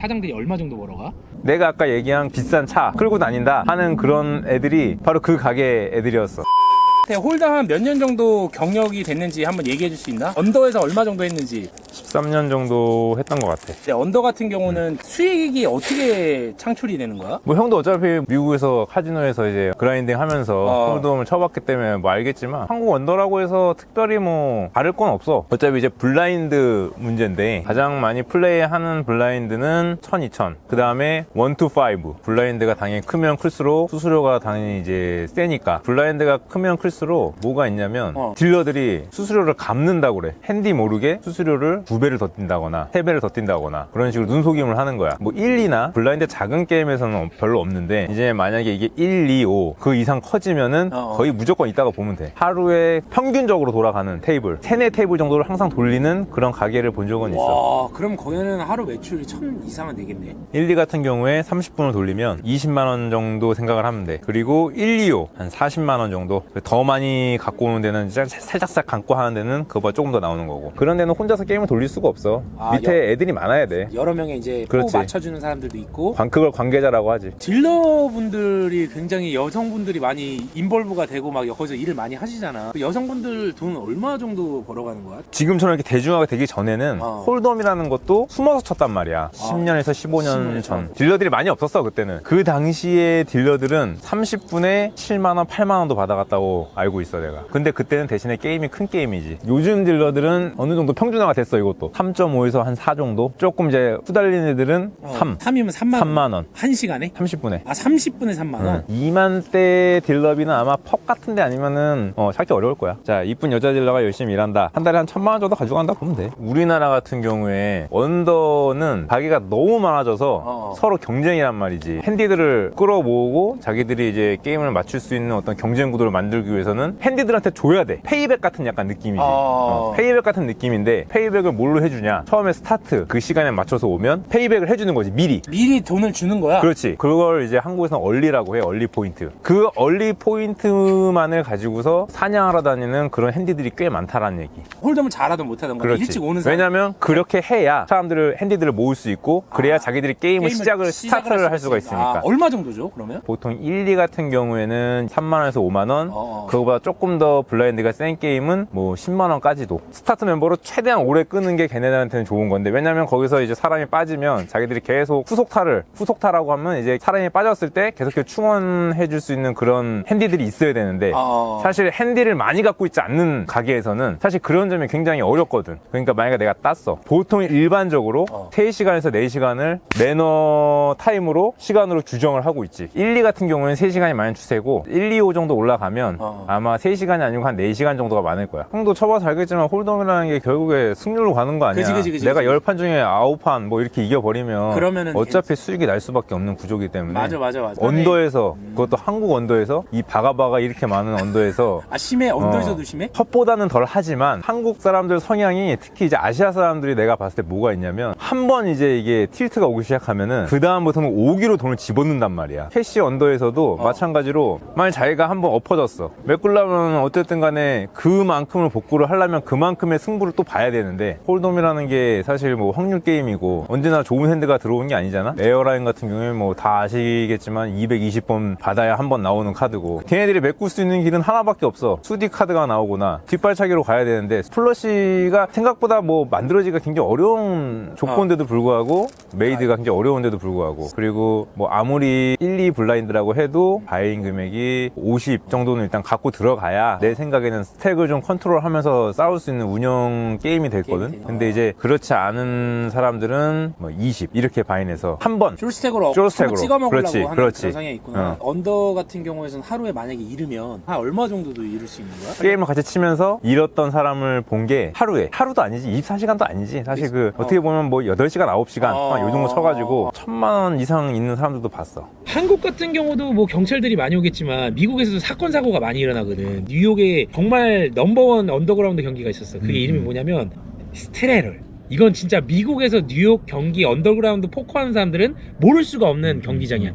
사장들이 얼마 정도 벌어가? 내가 아까 얘기한 비싼 차 끌고 다닌다 하는 그런 애들이 바로 그 가게 애들이었어. 홀더 한 몇 년 정도 경력이 됐는지 한번 얘기해 줄 수 있나? 언더에서 얼마 정도 했는지. 13년 정도 했던 것 같아. 언더 같은 경우는 수익이 어떻게 창출이 되는 거야? 뭐 형도 어차피 미국에서 카지노에서 이제 그라인딩 하면서 홀덤을 쳐봤기 때문에 뭐 알겠지만 한국 언더라고 해서 특별히 뭐 다를 건 없어. 어차피 이제 블라인드 문제인데 가장 많이 플레이하는 블라인드는 1000, 2000. 그 다음에 1, 2, 5. 블라인드가 당연히 크면 클수록 수수료가 당연히 이제 세니까 블라인드가 크면 클수록 뭐가 있냐면 딜러들이 수수료를 갚는다고 그래. 핸디 모르게 수수료를 2배를 더 뛴다거나 3배를 더 뛴다거나 그런 식으로 눈속임을 하는 거야. 뭐 1, 2나 블라인드 작은 게임에서는 별로 없는데 이제 만약에 이게 1, 2, 5 그 이상 커지면은 거의 무조건 있다가 보면 돼. 하루에 평균적으로 돌아가는 테이블 3, 4테이블 정도를 항상 돌리는 그런 가게를 본 적은 있어. 와, 그럼 거기는 하루 매출이 1000 이상은 되겠네. 1, 2 같은 경우에 30분을 돌리면 20만 원 정도 생각을 하면 돼. 그리고 1, 2, 5 한 40만 원 정도. 더 많이 갖고 오는 데는 살짝살 감고 하는 데는 그거보다 조금 더 나오는 거고. 그런 데는 혼자서 게임을 돌릴 수가 없어. 밑에 애들이 많아야 돼. 여러 명의 이제 또 맞춰주는 사람들도 있고. 그걸 관계자라고 하지. 딜러분들이 굉장히 여성분들이 많이 인볼브가 되고 막 거기서 일을 많이 하시잖아. 그 여성분들 돈 얼마 정도 벌어가는 거야? 지금처럼 이렇게 대중화가 되기 전에는 홀덤이라는 것도 숨어서 쳤단 말이야. 10년에서 15년 전. 딜러들이 많이 없었어 그때는. 그 당시에 딜러들은 30분에 7만 원, 8만 원도 받아갔다고 알고 있어 내가. 근데 그때는 대신에 게임이 큰 게임이지. 요즘 딜러들은 어느 정도 평준화가 됐어. 이것도 3.5에서 한 4 정도. 조금 이제 후달리는 애들은 3이면 3만 원. 1시간에? 30분에. 아, 30분에 3만 원? 2만대 딜러비는 아마 펍 같은데 아니면은 찾기 어려울 거야. 자, 이쁜 여자 딜러가 열심히 일한다. 한 달에 한 1000만 원 정도 가져간다 보면 돼. 우리나라 같은 경우에 언더는 가게가 너무 많아져서 서로 경쟁이란 말이지. 핸디들을 끌어모으고 자기들이 이제 게임을 맞출 수 있는 어떤 경쟁 구도를 만들기 위해서는 핸디들한테 줘야 돼. 페이백 같은 약간 느낌이지. 페이백 같은 느낌인데 페이백을 뭘로 해주냐? 처음에 스타트 그 시간에 맞춰서 오면 페이백을 해주는 거지. 미리 돈을 주는 거야? 그렇지. 그걸 이제 한국에서는 얼리라고 해. 얼리 포인트. 그 얼리 포인트만을 가지고서 사냥하러 다니는 그런 핸디들이 꽤 많다라는 얘기. 홀덤을 잘하든 못하든 그렇지. 일찍 오는 사람. 왜냐면 그렇게 해야 사람들을 핸디들을 모을 수 있고 그래야 자기들이 게임을 스타트를 할 수가 있으니까. 얼마 정도죠 그러면? 보통 1, 2 같은 경우에는 3만 원에서 5만 원. 그거보다 조금 더 블라인드가 센 게임은 뭐 10만 원까지도. 스타트 멤버로 최대한 오래 끄는 게 걔네들한테는 좋은 건데 왜냐면 거기서 이제 사람이 빠지면 자기들이 계속 후속타라고 하면 이제 사람이 빠졌을 때 계속 충원해 줄 수 있는 그런 핸디들이 있어야 되는데 사실 핸디를 많이 갖고 있지 않는 가게에서는 사실 그런 점이 굉장히 어렵거든. 그러니까 만약에 내가 땄어. 보통 일반적으로 3시간에서 4시간을 매너 타임으로 시간으로 규정을 하고 있지. 1, 2 같은 경우는 3시간이 많이 추세고 1, 2, 5 정도 올라가면 아마 3시간이 아니고 한 4시간 정도가 많을 거야. 형도 쳐봐서 알겠지만 홀덤이라는 게 결국에 승률로 가는 거 아니야. 그치. 내가 10판 중에 9판 뭐 이렇게 이겨버리면 그러면은 어차피 수익이 날 수밖에 없는 구조기 때문에. 맞아. 언더에서 그것도 한국 언더에서 이 바가바가 이렇게 많은 언더에서 심해? 언더에서도 심해? 컵보다는 덜 하지만 한국 사람들 성향이 특히 이제 아시아 사람들이 내가 봤을 때 뭐가 있냐면 한 번 이제 이게 틸트가 오기 시작하면은 그 다음부터는 5기로 돈을 집어넣는단 말이야. 캐시 언더에서도 마찬가지로 만약 자기가 한번 엎어졌어. 메꾸려면 어쨌든 간에 그만큼을 복구를 하려면 그만큼의 승부를 또 봐야 되는데 홀덤이라는 게 사실 뭐 확률 게임이고 언제나 좋은 핸드가 들어오는 게 아니잖아. 에어라인 같은 경우에 뭐 다 아시겠지만 220번 받아야 한 번 나오는 카드고 걔네들이 메꿀 수 있는 길은 하나밖에 없어. 수디 카드가 나오거나 뒷발차기로 가야 되는데 플러시가 생각보다 뭐 만들어지기가 굉장히 어려운 조건인데도 불구하고 메이드가 굉장히 어려운데도 불구하고 그리고 뭐 아무리 1, 2 블라인드라고 해도 바이잉 금액이 50 정도는 일단 갖고 들어가야 내 생각에는 스택을 좀 컨트롤하면서 싸울 수 있는 운영 게임이 됐거든. 근데 이제 그렇지 않은 사람들은 뭐 20 이렇게 바인해서 한번 쫄스택으로 찍어 먹으려고 하는 그런 성향이 있구나. 언더 같은 경우에는 하루에 만약에 잃으면 한 얼마 정도도 잃을 수 있는 거야? 게임을 같이 치면서 잃었던 사람을 본 게 하루도 아니지 24시간도 아니지 사실 그 어떻게 보면 뭐 8시간 9시간 요 정도 쳐가지고 1000만 원 이상 있는 사람들도 봤어. 한국 같은 경우도 뭐 경찰들이 많이 오겠지만 미국에서도 사건 사고가 많이 일어나거든. 뉴욕에 정말 넘버원 언더그라운드 경기가 있었어. 그게 이름이 뭐냐면 스트레럴. 이건 진짜 미국에서 뉴욕 경기 언더그라운드 포커하는 사람들은 모를 수가 없는 경기장이야.